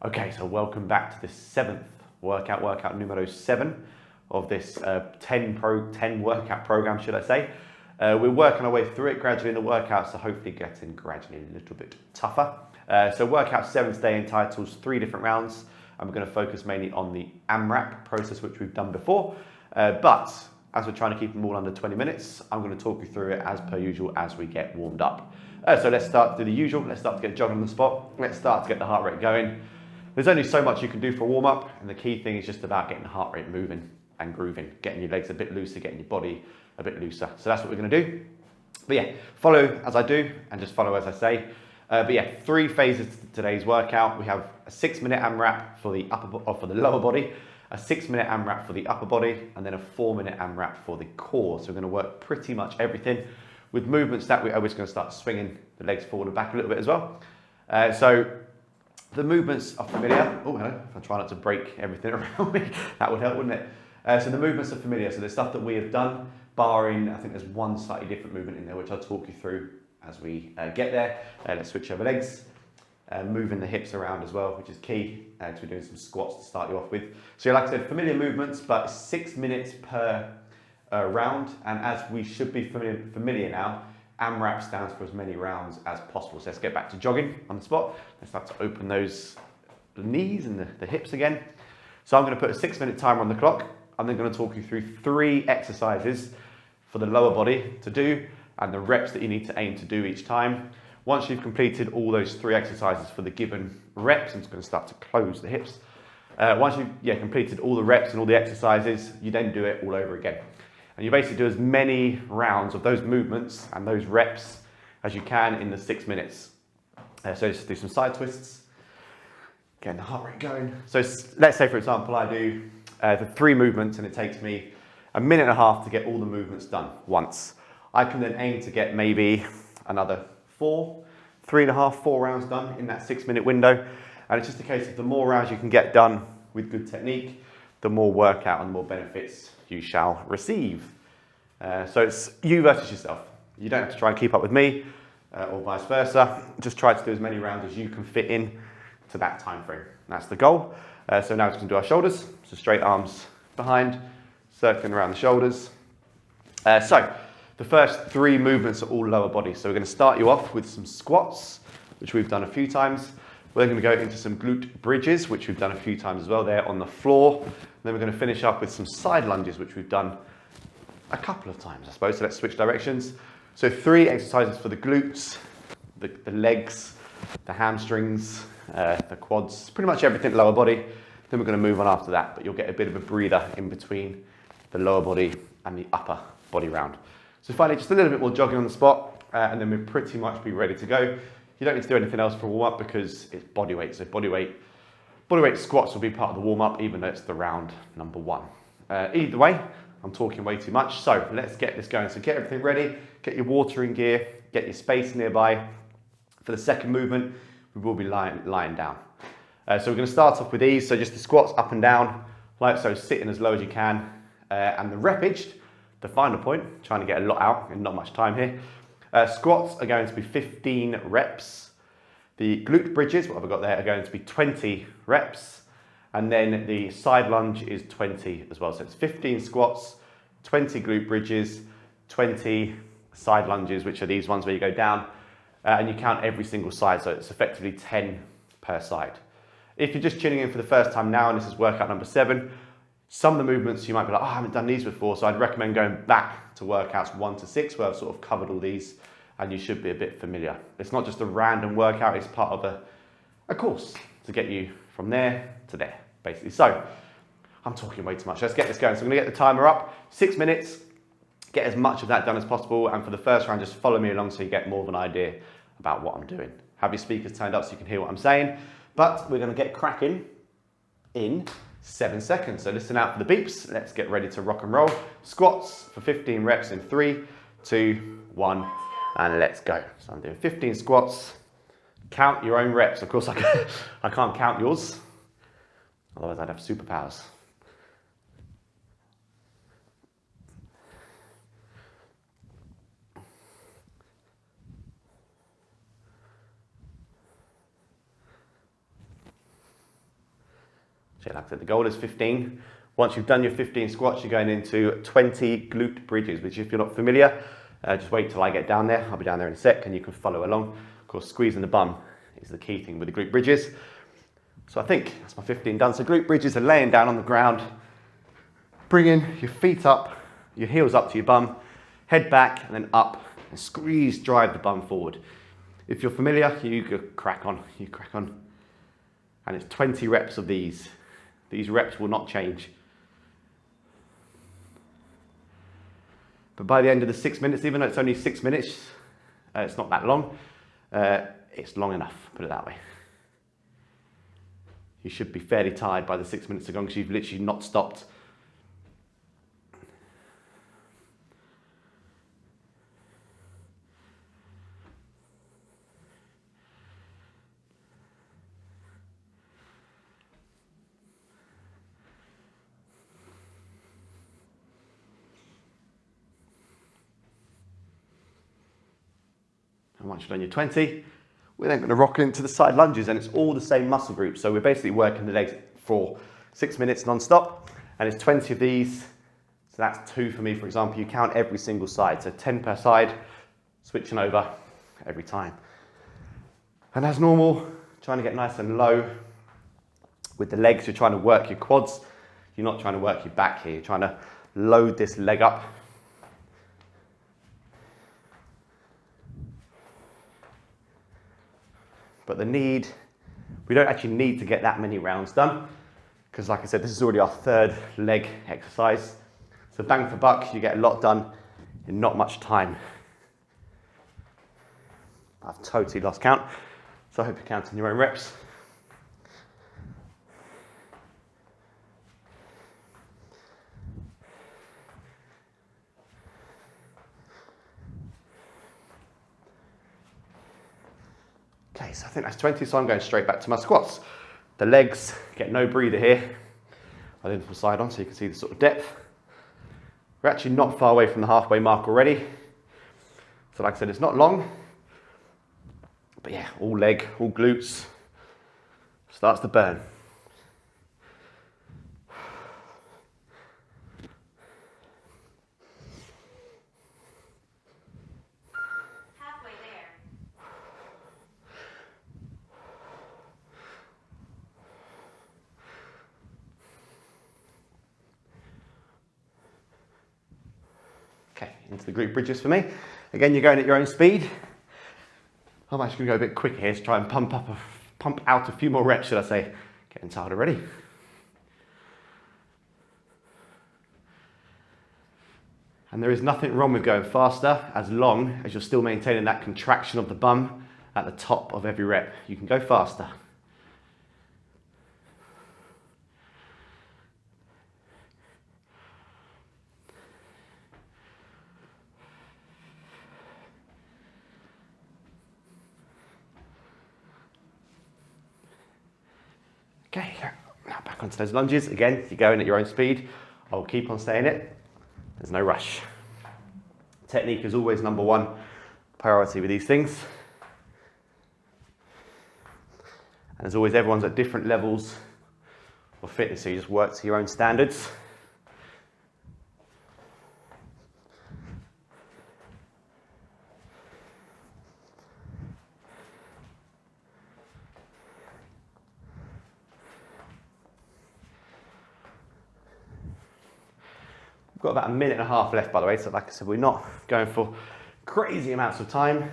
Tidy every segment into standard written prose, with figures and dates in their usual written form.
Okay, so welcome back to the seventh workout numero 7 of this 10 workout program, should I say. We're working our way through it gradually in the workout, so hopefully getting gradually a little bit tougher. So workout 7 today entitles 3 different rounds, and we're going to focus mainly on the AMRAP process, which we've done before. But as we're trying to keep them all under 20 minutes, I'm going to talk you through it as per usual as we get warmed up. So let's start to do the usual. Let's start to get jogging on the spot. Let's start to get the heart rate going. There's only so much you can do for a warm-up, and the key thing is just about getting the heart rate moving and grooving, getting your legs a bit looser, getting your body a bit looser. So that's what we're going to do. But yeah, follow as I do and just follow as I say. But yeah, 3 phases to today's workout. We have a 6-minute AMRAP for the lower body, a 6-minute AMRAP for the upper body, and then a 4-minute AMRAP for the core. So we're going to work pretty much everything with movements that we're always going to start swinging the legs forward and back a little bit as well. So the movements are familiar. Oh, hello. If I try not to break everything around me, that would help, wouldn't it? So the movements are familiar. So there's stuff that we have done, barring, I think there's one slightly different movement in there, which I'll talk you through as we get there. Let's switch over legs. Moving the hips around as well, which is key. So we're doing some squats to start you off with. So like I said, familiar movements, but 6 minutes per round. And as we should be familiar now, AMRAP stands for as many rounds as possible. So let's get back to jogging on the spot. Let's start to open those knees and the hips again. So I'm going to put a 6-minute timer on the clock. I'm then going to talk you through 3 exercises for the lower body to do and the reps that you need to aim to do each time. Once you've completed all those 3 exercises for the given reps, I'm just going to start to close the hips. Once you've completed all the reps and all the exercises, you then do it all over again. And you basically do as many rounds of those movements and those reps as you can in the 6 minutes. So just do some side twists, getting the heart rate going. So let's say, for example, I do the 3 movements and it takes me a minute and a half to get all the movements done once. I can then aim to get maybe another 3 and a half, 4 rounds done in that 6-minute window. And it's just a case of the more rounds you can get done with good technique, the more workout and the more benefits you shall receive. So it's you versus yourself. You don't have to try and keep up with me or vice versa. Just try to do as many rounds as you can fit in to that time frame. That's the goal. So now we're going to do our shoulders. So straight arms behind, circling around the shoulders. So the first 3 movements are all lower body. So we're going to start you off with some squats, which we've done a few times. We're then going to go into some glute bridges, which we've done a few times as well there on the floor. Then we're going to finish up with some side lunges, which we've done a couple of times, I suppose. So let's switch directions. So 3 exercises for the glutes, the legs, the hamstrings, the quads, pretty much everything lower body. Then we're going to move on after that, but you'll get a bit of a breather in between the lower body and the upper body round. So finally, just a little bit more jogging on the spot, and then we'll pretty much be ready to go. You don't need to do anything else for a warm-up because it's body weight. So body weight squats will be part of the warm-up, even though it's the round number 1. Either way, I'm talking way too much. So let's get this going. So get everything ready, get your water in gear, get your space nearby. For the second movement, we will be lying down. So we're going to start off with these. So just the squats up and down, like so, sitting as low as you can. And the repaged, the final point, trying to get a lot out in not much time here. Squats are going to be 15 reps. The glute bridges, what have I got there, are going to be 20 reps. And then the side lunge is 20 as well. So it's 15 squats, 20 glute bridges, 20 side lunges, which are these ones where you go down and you count every single side. So it's effectively 10 per side. If you're just tuning in for the first time now, and this is workout number 7, some of the movements you might be like, oh, I haven't done these before. So I'd recommend going back to workouts 1 to 6, where I've sort of covered all these and you should be a bit familiar. It's not just a random workout, it's part of a course to get you from there to there, basically. So I'm talking way too much. Let's get this going. So I'm gonna get the timer up, 6 minutes, get as much of that done as possible. And for the first round, just follow me along so you get more of an idea about what I'm doing. Have your speakers turned up so you can hear what I'm saying. But we're gonna get cracking in 7 seconds. So listen out for the beeps. Let's get ready to rock and roll. Squats for 15 reps in 3, 2, 1, and let's go. So I'm doing 15 squats. Count your own reps. Of course, I can't count yours. Otherwise, I'd have superpowers. Okay, like I said, the goal is 15. Once you've done your 15 squats, you're going into 20 glute bridges, which if you're not familiar, just wait till I get down there. I'll be down there in a sec and you can follow along. Of course, squeezing the bum is the key thing with the glute bridges. So I think that's my 15 done. So glute bridges are laying down on the ground, bringing your feet up, your heels up to your bum, head back and then up and squeeze, drive the bum forward. If you're familiar, you crack on. And it's 20 reps of these. These reps will not change. But by the end of the 6 minutes, even though it's only 6 minutes, it's not that long, it's long enough, put it that way. You should be fairly tired by the 6 minutes ago because you've literally not stopped. And once you've done your 20, we're then going to rock into the side lunges, and it's all the same muscle groups. So we're basically working the legs for 6 minutes non-stop, and it's 20 of these. So that's 2 for me, for example. You count every single side, so 10 per side, switching over every time. And as normal, trying to get nice and low. With the legs, you're trying to work your quads. You're not trying to work your back here. You're trying to load this leg up. But we don't actually need to get that many rounds done because like I said, this is already our 3rd leg exercise. So bang for buck, you get a lot done in not much time. I've totally lost count, so I hope you're counting your own reps. Okay, so I think that's 20, so I'm going straight back to my squats. The legs, get no breather here. I'll lean from side on so you can see the sort of depth. We're actually not far away from the halfway mark already. So like I said, it's not long. But yeah, all leg, all glutes. Starts to burn. Okay, into the glute bridges for me. Again, you're going at your own speed. I'm actually going to go a bit quicker here to try and pump out a few more reps, should I say. Getting tired already. And there is nothing wrong with going faster as long as you're still maintaining that contraction of the bum at the top of every rep. You can go faster. Okay, now back onto those lunges. Again, you're going at your own speed. I'll keep on saying it. There's no rush. Technique is always number 1 priority with these things. And as always, everyone's at different levels of fitness, so you just work to your own standards. We've got about a minute and a half left, by the way, so like I said, we're not going for crazy amounts of time.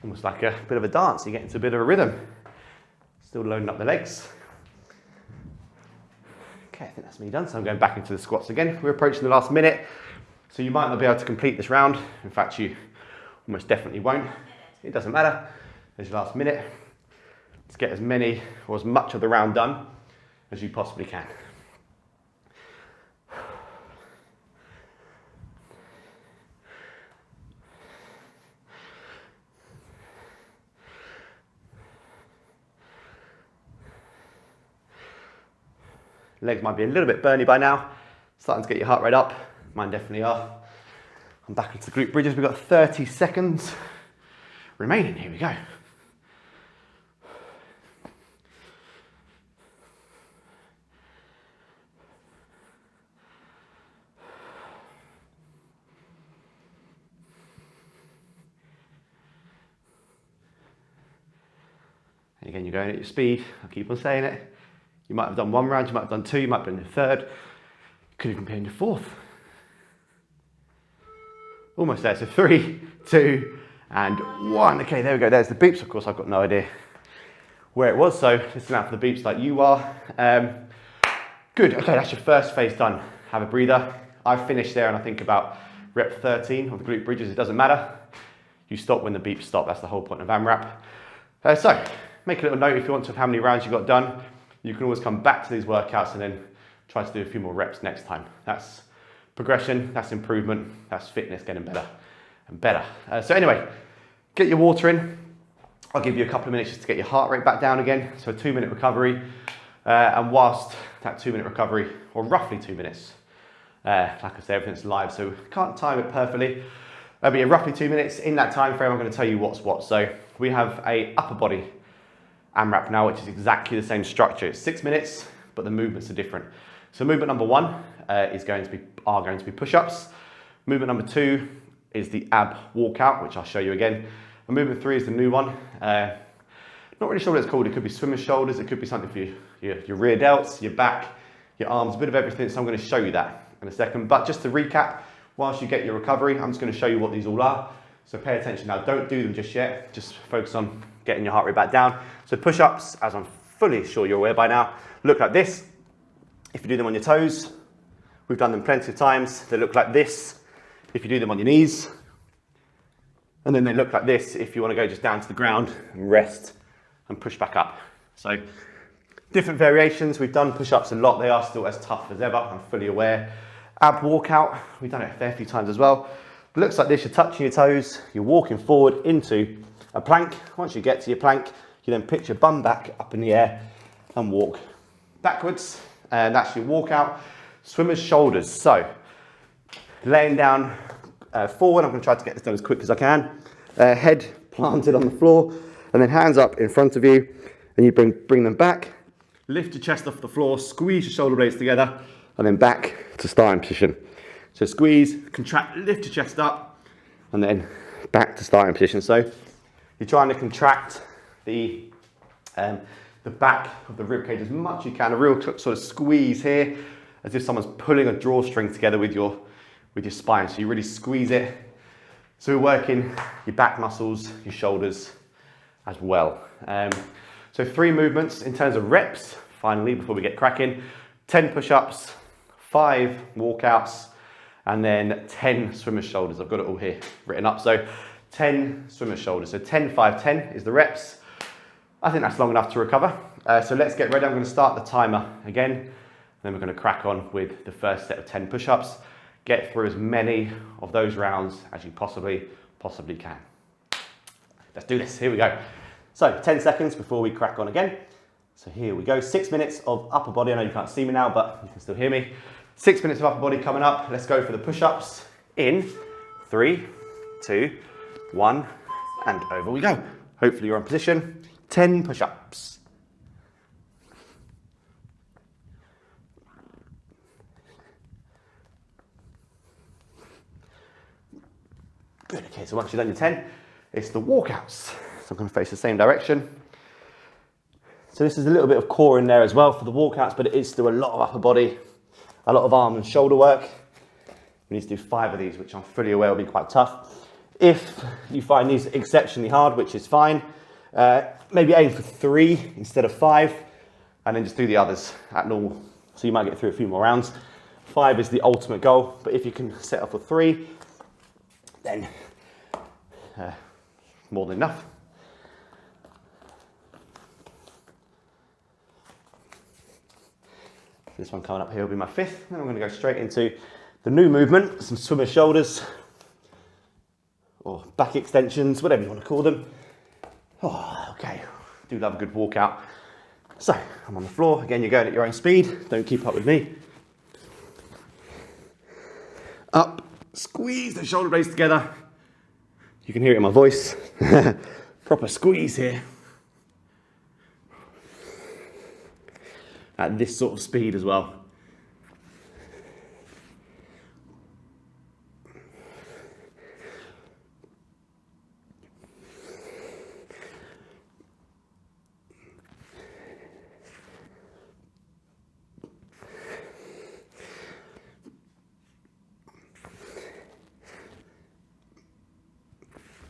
Almost like a bit of a dance, you get into a bit of a rhythm. Still loading up the legs. Okay, I think that's me done, so I'm going back into the squats again. We're approaching the last minute, so you might not be able to complete this round. In fact, you almost definitely won't. It doesn't matter. There's your last minute. Let's get as many or as much of the round done as you possibly can. Legs might be a little bit burny by now. Starting to get your heart rate up. Mine definitely are. I'm back into the glute bridges. We've got 30 seconds remaining. Here we go. And again, you're going at your speed. I'll keep on saying it. You might have done 1 round, you might have done 2, you might have done your 3rd. You could even be in your 4th. Almost there, so 3, 2, and 1. Okay, there we go, there's the beeps. Of course, I've got no idea where it was, so listen out for the beeps like you are. Good, okay, that's your first phase done. Have a breather. I've finished there and I think about rep 13 of the glute bridges. It doesn't matter. You stop when the beeps stop. That's the whole point of AMRAP. So, make a little note if you want to of how many rounds you got done. You can always come back to these workouts and then try to do a few more reps next time. That's progression, that's improvement, that's fitness getting better and better. So anyway, get your water in. I'll give you a couple of minutes just to get your heart rate back down again. So a 2-minute recovery. And whilst that 2-minute recovery, or roughly 2 minutes, like I said, everything's live, so can't time it perfectly. But yeah, roughly 2 minutes. In that time frame, I'm going to tell you what's what. So we have a upper body AMRAP now, which is exactly the same structure. It's 6 minutes, but the movements are different. So movement number 1 are going to be push-ups. Movement number 2 is the ab walkout, which I'll show you again. And movement 3 is the new one. Not really sure what it's called. It could be swimmer's shoulders. It could be something for your rear delts, your back, your arms, a bit of everything. So I'm going to show you that in a second. But just to recap, whilst you get your recovery, I'm just going to show you what these all are. So pay attention now. Don't do them just yet. Just focus on getting your heart rate back down. So push-ups, as I'm fully sure you're aware by now, look like this. If you do them on your toes, we've done them plenty of times. They look like this if you do them on your knees. And then they look like this if you want to go just down to the ground and rest and push back up. So different variations. We've done push-ups a lot. They are still as tough as ever. I'm fully aware. Ab walkout, we've done it a fair few times as well. It looks like this. You're touching your toes. You're walking forward into a plank. Once you get to your plank, you then pitch your bum back up in the air and walk backwards. And that's your walkout. Swimmer's shoulders. So laying down forward. I'm going to try to get this done as quick as I can. Head planted on the floor and then hands up in front of you. And you bring them back. Lift your chest off the floor. Squeeze your shoulder blades together and then back to starting position. So squeeze, contract, lift your chest up and then back to starting position. So you're trying to contract the back of the rib cage as much as you can. A real sort of squeeze here, as if someone's pulling a drawstring together with your spine. So you really squeeze it. So we're working your back muscles, your shoulders as well. So 3 movements in terms of reps, finally, before we get cracking. 10 push-ups, 5 walkouts, and then 10 swimmer's shoulders. I've got it all here written up. So 10 swimmer's shoulders. So 10, 5, 10 is the reps. I think that's long enough to recover. So let's get ready. I'm going to start the timer again. And then we're going to crack on with the first set of 10 push-ups. Get through as many of those rounds as you possibly can. Let's do this. Here we go. So 10 seconds before we crack on again. So here we go. 6 minutes of upper body. I know you can't see me now, but you can still hear me. 6 minutes of upper body coming up. Let's go for the push-ups in 3, 2, 1, and over we go. Hopefully you're in position. 10 push-ups. Good, okay, so once you've done your 10, it's the walkouts. So I'm going to face the same direction. So this is a little bit of core in there as well for the walkouts, but it is still a lot of upper body, a lot of arm and shoulder work. We need to do 5 of these, which I'm fully aware will be quite tough. If you find these exceptionally hard, which is fine, maybe aim for 3 instead of 5, and then just do the others at normal. So you might get through a few more rounds. 5 is the ultimate goal, but if you can set up for 3, then more than enough. This one coming up here will be my 5th. Then I'm going to go straight into the new movement, some swimmer shoulders, or back extensions, whatever you want to call them. Oh, okay, do love a good walkout. So I'm on the floor. Again, you're going at your own speed. Don't keep up with me. Up, squeeze the shoulder blades together. You can hear it in my voice. Proper squeeze here. At this sort of speed as well.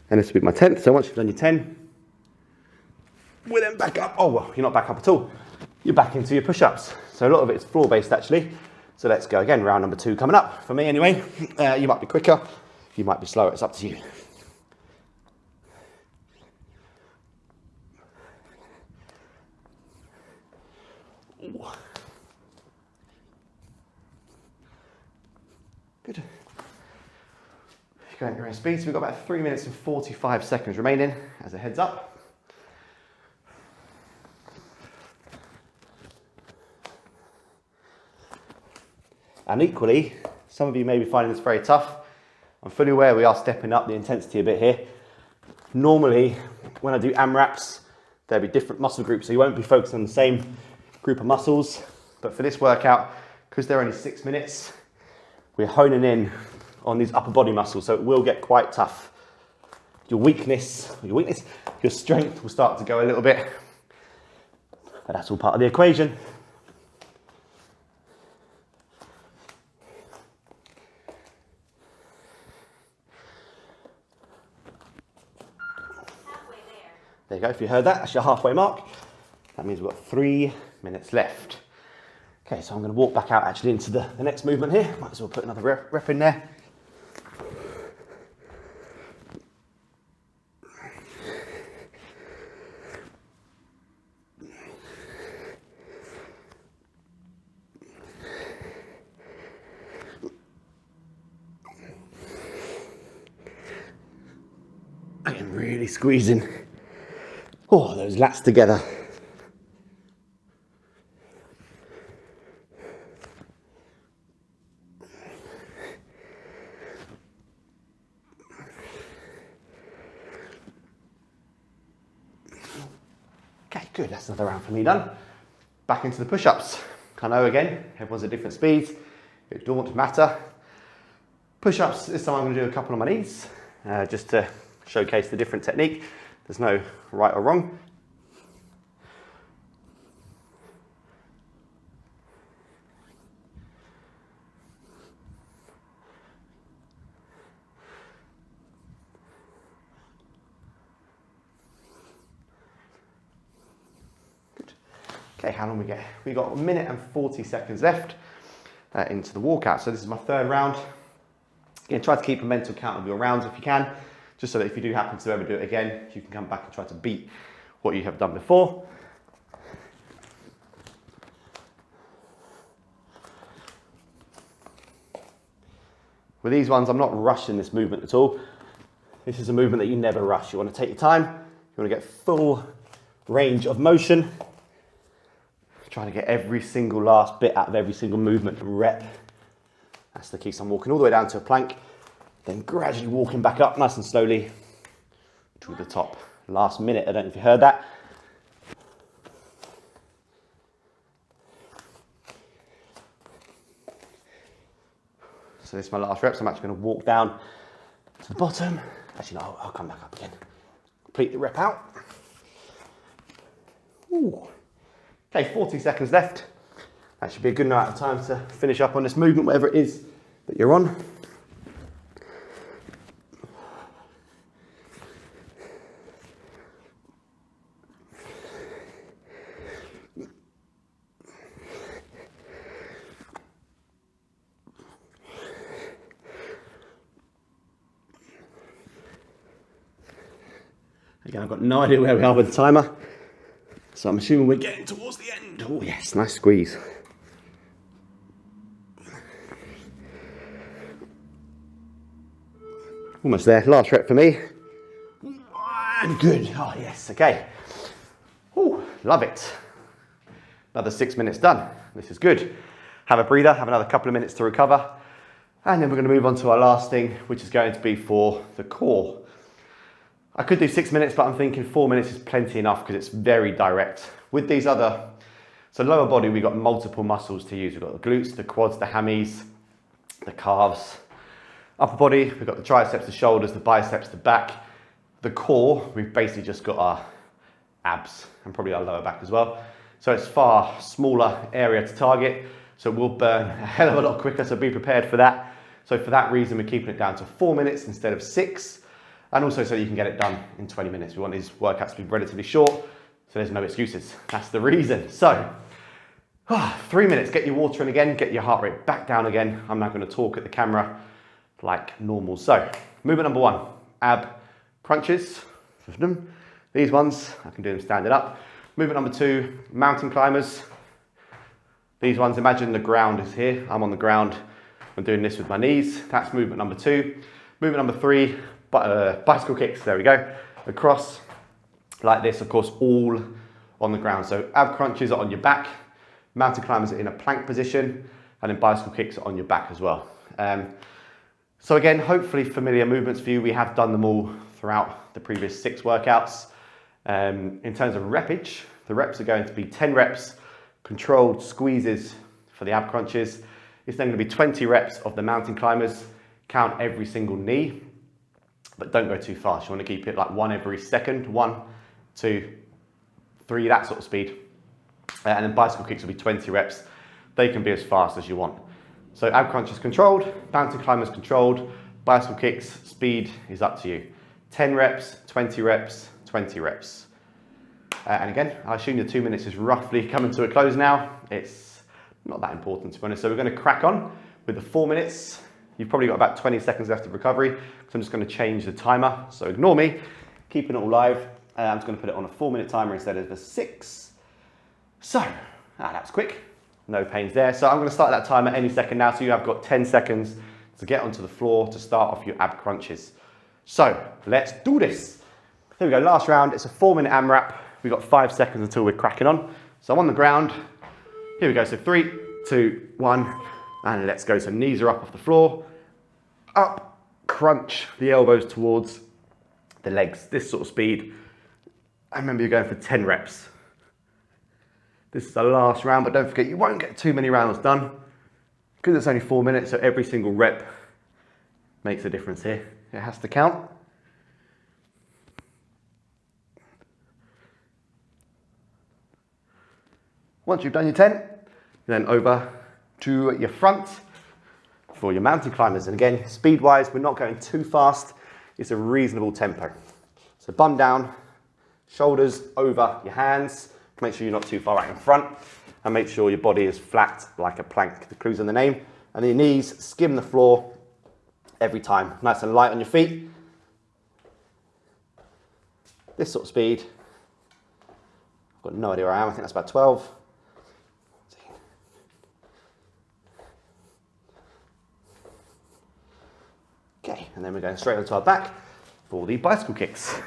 And this will be my 10th. So once you've done your 10, we'll then back up. Oh, well, you're not back up at all. You're back into your push-ups. So a lot of it is floor-based actually. So let's go again. Round number 2 coming up. For me anyway. You might be quicker. You might be slower. It's up to you. Ooh. Good. Going at your own speed. So we've got about 3 minutes and 45 seconds remaining as a heads up. And equally, some of you may be finding this very tough. I'm fully aware we are stepping up the intensity a bit here. Normally, when I do AMRAPs, there'll be different muscle groups, so you won't be focusing on the same group of muscles. But for this workout, because they're only 6 minutes, we're honing in on these upper body muscles, so it will get quite tough. Your strength will start to go a little bit, but that's all part of the equation. There you go, if you heard that, that's your halfway mark. That means we've got 3 minutes left. Okay, so I'm going to walk back out actually into the next movement here. Might as well put another rep in there. Again, really squeezing. Oh, those lats together. Okay, good. That's another round for me done. Back into the push-ups. I know again, everyone's at different speeds. It don't matter. Push-ups, this time I'm going to do a couple on my knees, just to showcase the different technique. There's no right or wrong. Good. Okay, how long we get? We got 1 minute and 40 seconds left into the walkout. So this is my 3rd round. Again, try to keep a mental count of your rounds if you can, just so that if you do happen to ever do it again, you can come back and try to beat what you have done before. With these ones, I'm not rushing this movement at all. This is a movement that you never rush. You want to take your time. You want to get full range of motion. Trying to get every single last bit out of every single movement and rep. That's the key. So I'm walking all the way down to a plank, then gradually walking back up nice and slowly to the top. Last minute, I don't know if you heard that. So this is my last rep, so I'm actually going to walk down to the bottom. Actually, no, I'll come back up again. Complete the rep out. Ooh. Okay, 40 seconds left. That should be a good amount of time to finish up on this movement, whatever it is that you're on. Again, I've got no idea where we are with the timer, so I'm assuming we're getting towards the end. Oh yes, nice squeeze. Almost there, last rep for me. And good, oh yes, okay. Ooh, love it. Another 6 minutes done. This is good. Have a breather, have another couple of minutes to recover. And then we're going to move on to our last thing, which is going to be for the core. I could do 6 minutes, but I'm thinking 4 minutes is plenty enough because it's very direct. With these other, so lower body, we've got multiple muscles to use. We've got the glutes, the quads, the hammies, the calves. Upper body, we've got the triceps, the shoulders, the biceps, the back. The core, we've basically just got our abs and probably our lower back as well. So it's far smaller area to target, so it will burn a hell of a lot quicker, so be prepared for that. So for that reason, we're keeping it down to 4 minutes instead of 6, and also so you can get it done in 20 minutes. We want these workouts to be relatively short, so there's no excuses. That's the reason. So 3 minutes, get your water in again, get your heart rate back down again. I'm now going to talk at the camera like normal. So movement number 1, ab crunches. These ones, I can do them standing up. Movement number 2, mountain climbers. These ones, imagine the ground is here. I'm on the ground. I'm doing this with my knees. That's movement number 2. Movement number 3, bicycle kicks. There we go. Across like this, of course, all on the ground. So ab crunches are on your back. Mountain climbers are in a plank position. And then bicycle kicks are on your back as well. So again, hopefully familiar movements for you. We have done them all throughout the previous 6 workouts. In terms of repage, the reps are going to be 10 reps, controlled squeezes for the ab crunches. It's then going to be 20 reps of the mountain climbers. Count every single knee, but don't go too fast. You want to keep it like 1 every second, 1, 2, 3, that sort of speed. And then bicycle kicks will be 20 reps. They can be as fast as you want. So ab crunches controlled, mountain climbers controlled, bicycle kicks, speed is up to you. 10 reps, 20 reps, 20 reps. And again, I assume the 2 minutes is roughly coming to a close now. It's not that important to be honest. So we're going to crack on with the 4 minutes. You've probably got about 20 seconds left of recovery. So I'm just going to change the timer. So ignore me, keeping it all live. I'm just going to put it on a 4-minute timer instead of a 6. So, that was quick. No pains there. So I'm going to start that timer any second now. So you have got 10 seconds to get onto the floor to start off your ab crunches. So let's do this. Here we go, last round. It's a 4-minute AMRAP. We've got 5 seconds until we're cracking on. So I'm on the ground. Here we go, so 3, 2, 1, and let's go. So knees are up off the floor. Up, crunch the elbows towards the legs. This sort of speed. And remember, you're going for 10 reps. This is the last round, but don't forget, you won't get too many rounds done because it's only 4 minutes, so every single rep makes a difference here. It has to count. Once you've done your 10, then over to your front for your mountain climbers. And again, speed-wise, we're not going too fast. It's a reasonable tempo. So bum down, shoulders over your hands. Make sure you're not too far out in front. And make sure your body is flat like a plank. The clue's in the name. And then your knees skim the floor every time. Nice and light on your feet. This sort of speed. I've got no idea where I am. I think that's about 12. Okay, and then we're going straight onto our back for the bicycle kicks.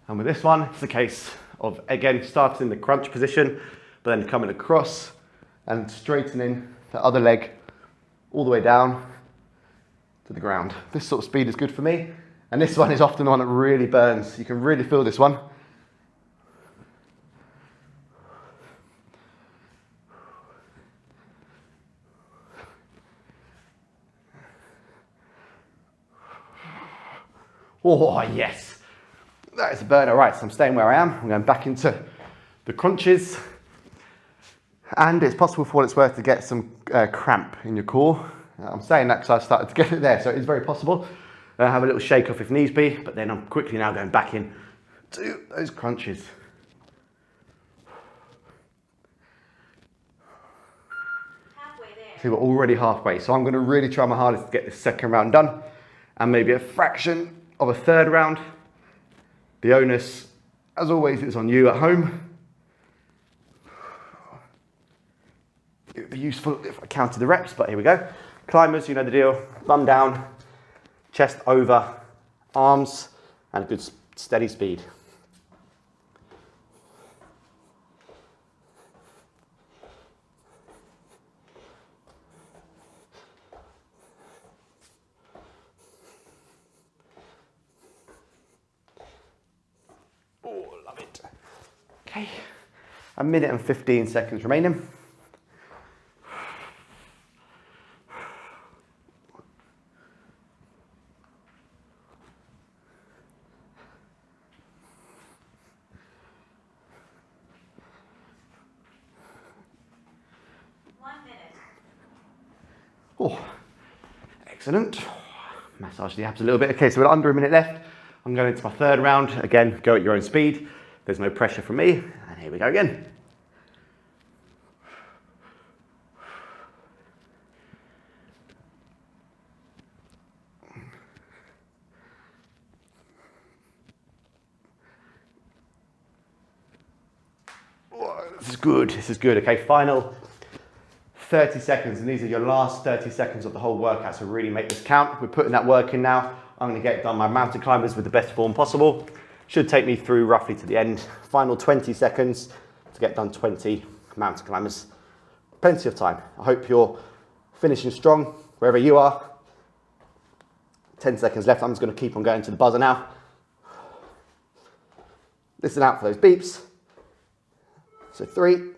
And with this one, it's the case of, again, starting in the crunch position, but then coming across and straightening the other leg all the way down to the ground. This sort of speed is good for me. And this one is often the one that really burns. You can really feel this one. Oh, yes. That is a burner. Right, so I'm staying where I am. I'm going back into the crunches. And it's possible for what it's worth to get some cramp in your core. I'm saying that because I started to get it there, so it is very possible. Have a little shake off if needs be, but then I'm quickly now going back in to those crunches. Halfway there. So we're already halfway, so I'm going to really try my hardest to get this second round done, and maybe a fraction of a third round. The onus, as always, is on you at home. It would be useful if I counted the reps, but here we go. Climbers, you know the deal. Bum down, chest over, arms, and a good steady speed. Okay, 1 minute and 15 seconds remaining. Oh, excellent. Massage the abs a little bit. Okay, so we're under 1 minute left. I'm going into my third round. Again, go at your own speed. There's no pressure from me. And here we go again. Oh, this is good. This is good. Okay, final 30 seconds, and these are your last 30 seconds of the whole workout, so really make this count. We're putting that work in now. I'm gonna get done my mountain climbers with the best form possible. Should take me through roughly to the end. Final 20 seconds to get done 20 mountain climbers. Plenty of time. I hope you're finishing strong wherever you are. 10 seconds left. I'm just gonna keep on going to the buzzer now. Listen out for those beeps. So 3,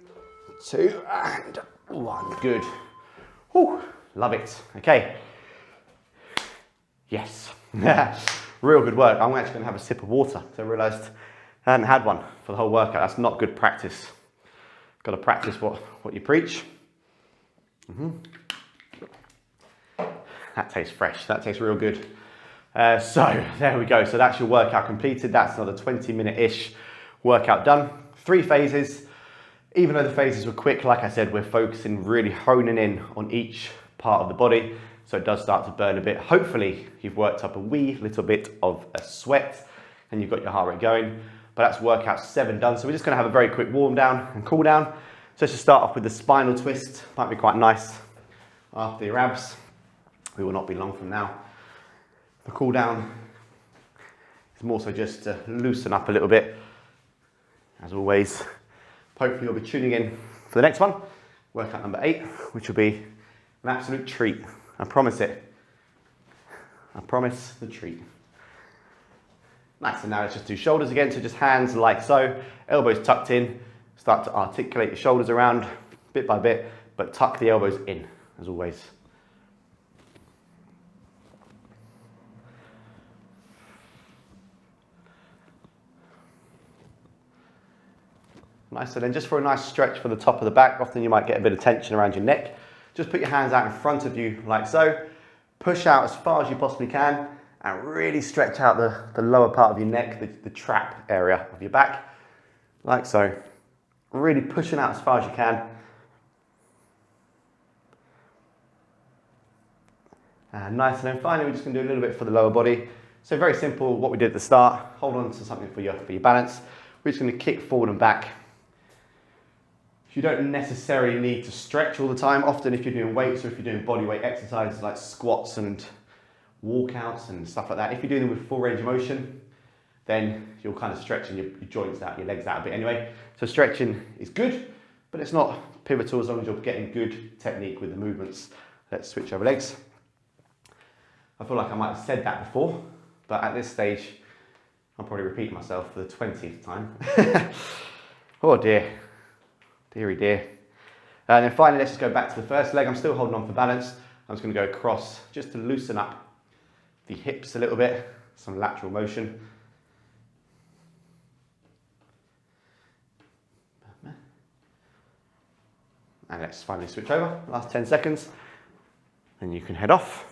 2, and 1. Good. Whew, love it. Okay. Yes. Real good work. I'm actually going to have a sip of water. So I realised I hadn't had one for the whole workout. That's not good practice. Got to practice what you preach. That tastes fresh. That tastes real good. So there we go. So that's your workout completed. That's another 20-minute-ish workout done. 3 phases. Even though the phases were quick, like I said, we're focusing, really honing in on each part of the body. So it does start to burn a bit. Hopefully you've worked up a wee little bit of a sweat and you've got your heart rate going. But that's workout 7 done. So we're just gonna have a very quick warm down and cool down. So let's just start off with the spinal twist. Might be quite nice after your abs. We will not be long from now. The cool down is more so just to loosen up a little bit. As always, hopefully you'll be tuning in for the next one, workout number 8, which will be an absolute treat. I promise it. I promise the treat. Nice, and now let's just do shoulders again. So just hands like so, elbows tucked in. Start to articulate your shoulders around bit by bit, but tuck the elbows in, as always. Nice, so then just for a nice stretch for the top of the back, often you might get a bit of tension around your neck. Just put your hands out in front of you like so. Push out as far as you possibly can and really stretch out the lower part of your neck, the trap area of your back, like so. Really pushing out as far as you can. And nice, and then finally we're just going to do a little bit for the lower body. So very simple, what we did at the start. Hold on to something for your balance. We're just going to kick forward and back. You don't necessarily need to stretch all the time. Often if you're doing weights or if you're doing body weight exercises like squats and walkouts and stuff like that, if you're doing them with full range of motion, then you're kind of stretching your joints out, your legs out a bit anyway. So stretching is good, but it's not pivotal as long as you're getting good technique with the movements. Let's switch over legs. I feel like I might have said that before, but at this stage, I'm probably repeating myself for the 20th time. Oh dear. Deary dear. And then finally, let's just go back to the first leg. I'm still holding on for balance. I'm just going to go across just to loosen up the hips a little bit, some lateral motion. And let's finally switch over, last 10 seconds. Then you can head off.